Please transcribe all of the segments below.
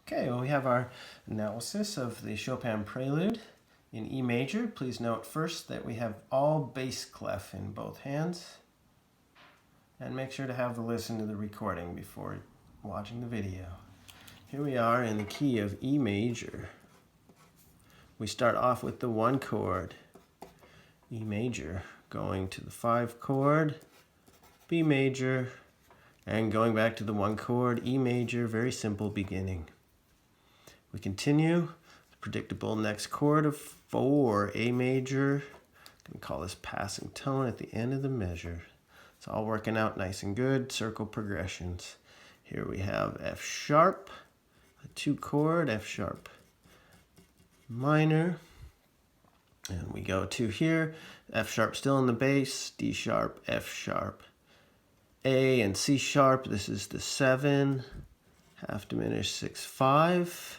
Okay, well, we have our analysis of the Chopin Prelude in E major. Please note first that we have all bass clef in both hands. And make sure to have a listen to the recording before watching the video. Here we are in the key of E major. We start off with the 1 chord, E major, going to the 5 chord, B major, and going back to the 1 chord, E major, very simple beginning. We continue, the predictable next chord of 4, A major. I'm going to call this passing tone at the end of the measure. It's all working out nice and good, circle progressions. Here we have F sharp, a 2 chord, F sharp minor. And we go to here, F sharp still in the bass, D sharp, F sharp, A and C sharp. This is the 7, half diminished 6, 5.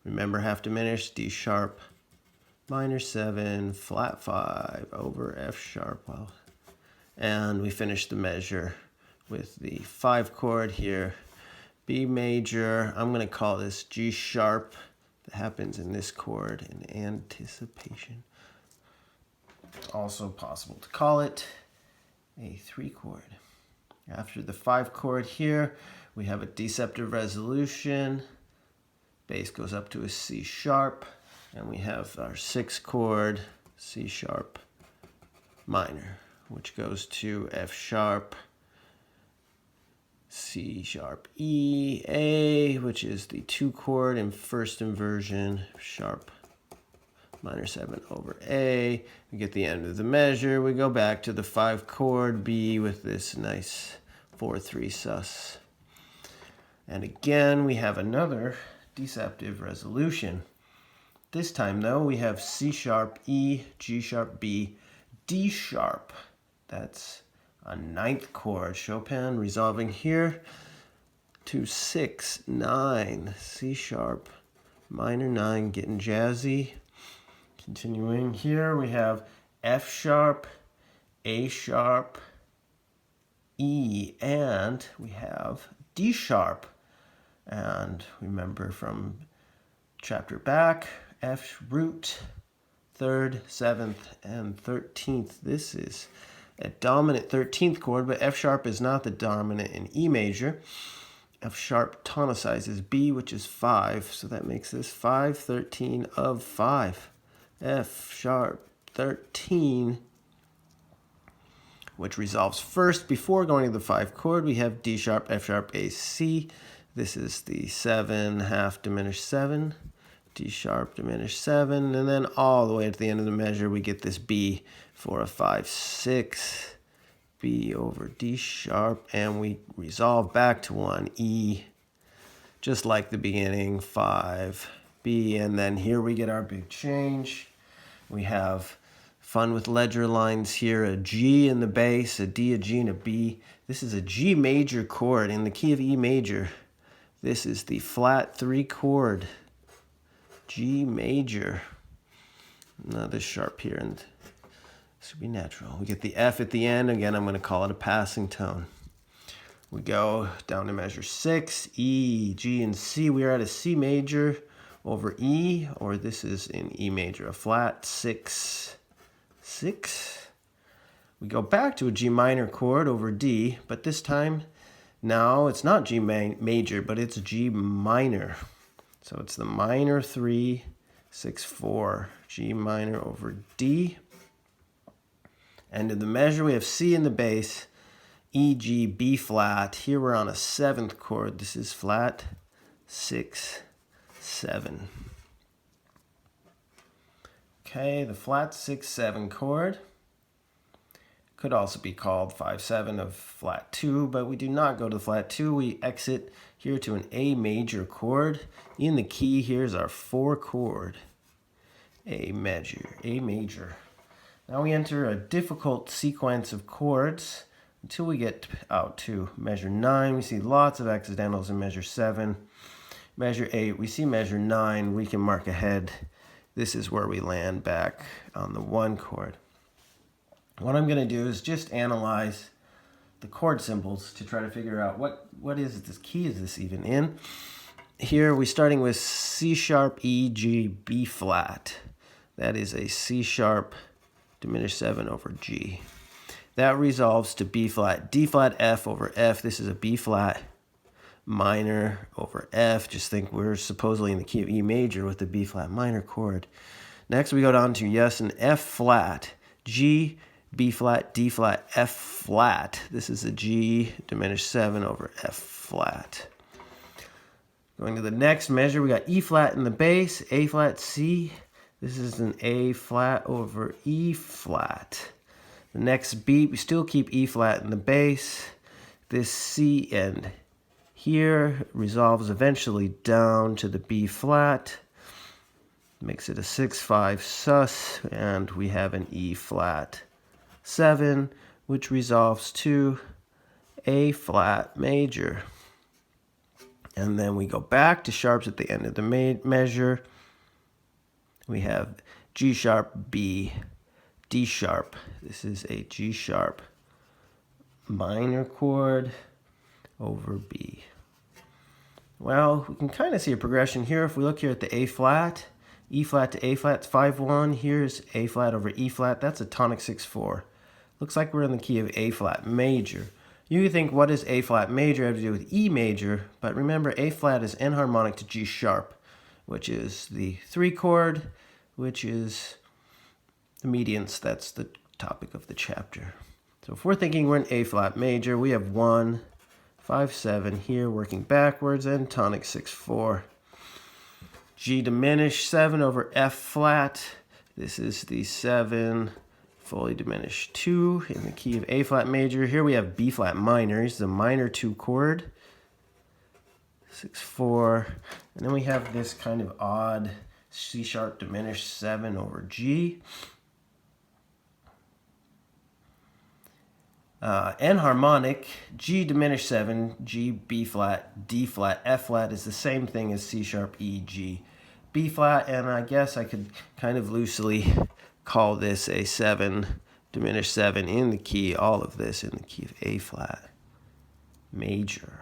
Remember half diminished, D sharp, minor 7, flat 5 over F sharp. Well, and we finish the measure with the 5 chord here, B major. I'm going to call this G sharp. That happens in this chord in anticipation. Also possible to call it a 3 chord. After the 5 chord here, we have a deceptive resolution. Bass goes up to a C sharp, and we have our 6 chord, C sharp minor, which goes to F sharp, C sharp E, A, which is the 2 chord in first inversion, sharp minor 7 over A. We get the end of the measure. We go back to the 5 chord B with this nice 4/3 sus. And again, we have another deceptive resolution. This time, though, we have C sharp E, G sharp B, D sharp. That's a 9th chord. Chopin resolving here to 6, 9, C sharp, minor 9, getting jazzy. Continuing here, we have F sharp, A sharp, E, and we have D sharp. And remember from chapter back, F root, 3rd, 7th, and 13th. This is a dominant 13th chord, but F sharp is not the dominant in E major. F sharp tonicizes B, which is 5, so that makes this 5, 13 of 5. F sharp 13, which resolves first. Before going to the 5 chord, we have D sharp, F sharp, A, C. This is the 7, half diminished 7, D sharp diminished 7, and then all the way at the end of the measure, we get this B for a 5, 6, B over D sharp, and we resolve back to 1, E, just like the beginning, 5, B, and then here we get our big change. We have fun with ledger lines here, a G in the bass, a D, a G, and a B. This is a G major chord in the key of E major. This is the flat 3 chord, G major. Another sharp here, and this should be natural. We get the F at the end. Again, I'm going to call it a passing tone. We go down to measure 6, E, G, and C. We are at a C major over E, or this is in E major, a flat 6, 6. We go back to a G minor chord over D, but this time, now it's not G major, but it's G minor. So it's the minor 3, 6, 4, G minor over D. End of the measure, we have C in the bass, E, G, B flat. Here we're on a 7th chord. This is flat 6, 7. Okay, the flat 6, 7 chord could also be called 5, 7 of flat 2, but we do not go to the flat 2. We exit here to an A major chord. In the key, here's our 4 chord, A major. Now we enter a difficult sequence of chords until we get out to measure 9. We see lots of accidentals in measure 7. Measure 8, we see measure 9, we can mark ahead. This is where we land back on the 1 chord. What I'm going to do is just analyze the chord symbols to try to figure out what is this key is this even in. here we're starting with C sharp, E, G, B flat. That is a C sharp diminished 7 over G. That resolves to B flat, D flat, F over F. This is a B flat minor over F. Just think we're supposedly in the key of E major with the B flat minor chord. Next we go down to yes and F flat, G, B flat, D flat, F flat. This is a G diminished 7 over F flat. Going to the next measure, we got E flat in the bass, A flat, C. This is an A flat over E flat. The next beat, we still keep E flat in the bass. This C and here resolves eventually down to the B flat. Makes it a 6/5 sus, and we have an E flat 7, which resolves to A flat major. And then we go back to sharps at the end of the measure. We have G sharp, B, D sharp. This is a G sharp minor chord over B. Well, we can kind of see a progression here. If we look here at the A flat, E flat to A flat, it's 5/1. Here's A flat over E flat. That's a tonic 6/4. Looks like we're in the key of A flat major. You can think, what does A flat major have to do with E major? But remember, A flat is enharmonic to G sharp, which is the 3 chord, which is the mediants. That's the topic of the chapter. So if we're thinking we're in A flat major, we have 1, 5, 7 here, working backwards, and tonic 6/4. G diminished 7 over F flat. This is the 7 fully diminished 2 in the key of A flat major. Here we have B flat minor. It's the minor 2 chord, 6/4. And then we have this kind of odd C sharp diminished 7 over G. Enharmonic, G diminished 7, G, B flat, D flat, F flat is the same thing as C sharp, E, G, B flat, and I guess I could kind of loosely call this a 7, diminished 7 in the key, all of this in the key of A flat major.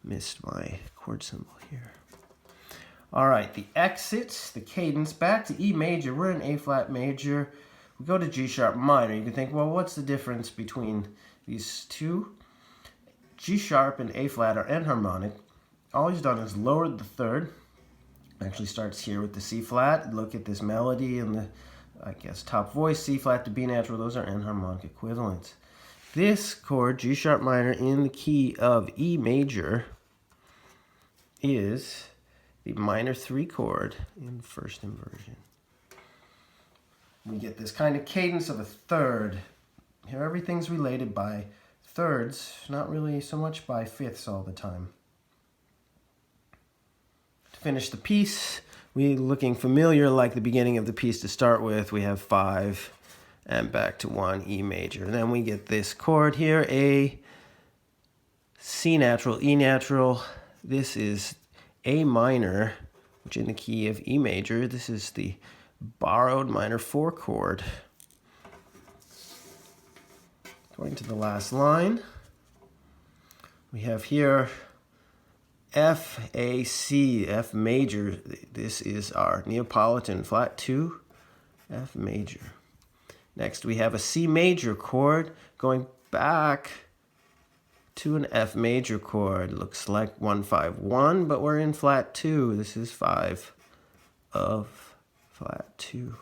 Missed my chord symbol here. All right, the exits, the cadence, back to E major. We're in A flat major. We go to G sharp minor. You can think, well, what's the difference between these two? G sharp and A flat are enharmonic. All he's done is lowered the third. Actually starts here with the C flat. Look at this melody and the, I guess, top voice, C flat to B natural. Those are enharmonic equivalents. This chord, G sharp minor, in the key of E major is the minor 3 chord in first inversion. We get this kind of cadence of a third. Here everything's related by thirds, not really so much by fifths all the time. To finish the piece, we're looking familiar like the beginning of the piece to start with. We have 5 and back to 1, E major. And then we get this chord here, A, C natural, E natural. This is A minor, which in the key of E major, this is the borrowed minor 4 chord. Going to the last line, we have here F, A, C, F major. This is our Neapolitan flat 2, F major. Next we have a C major chord going back to an F major chord. Looks like 1, 5, 1, but we're in flat 2. This is 5 of flat 2.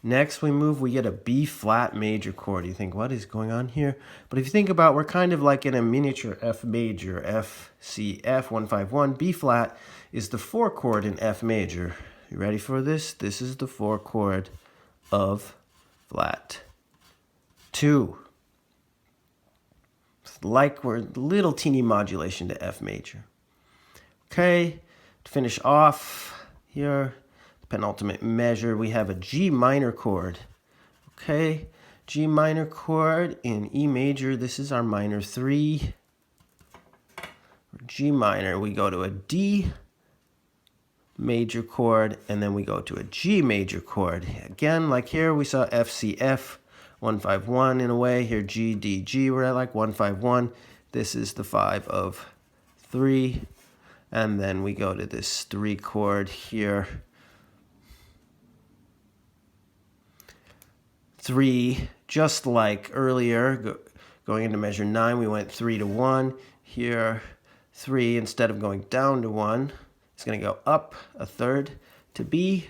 Next we move, we get a B flat major chord. You think, what is going on here? But if you think about, we're kind of like in a miniature F major, F, C, F, 1, 5, 1. B flat is the 4 chord in F major. You ready for this? This is the 4 chord of flat 2. It's like we're a little teeny modulation to F major. Okay, to finish off here, penultimate measure, we have a G minor chord. Okay, G minor chord in E major. This is our minor 3. G minor, we go to a D major chord, and then we go to a G major chord. Again, like here, we saw F, C, F, 1, 5, 1 in a way. Here, G, D, G, we're at like 1, 5, 1. This is the 5 of 3, And then we go to this 3 chord here. 3, just like earlier, going into measure 9, we went 3 to 1. Here, 3, instead of going down to 1, it's going to go up a third to B.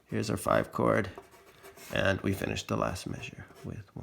Here's our 5 chord, and we finished the last measure with 1.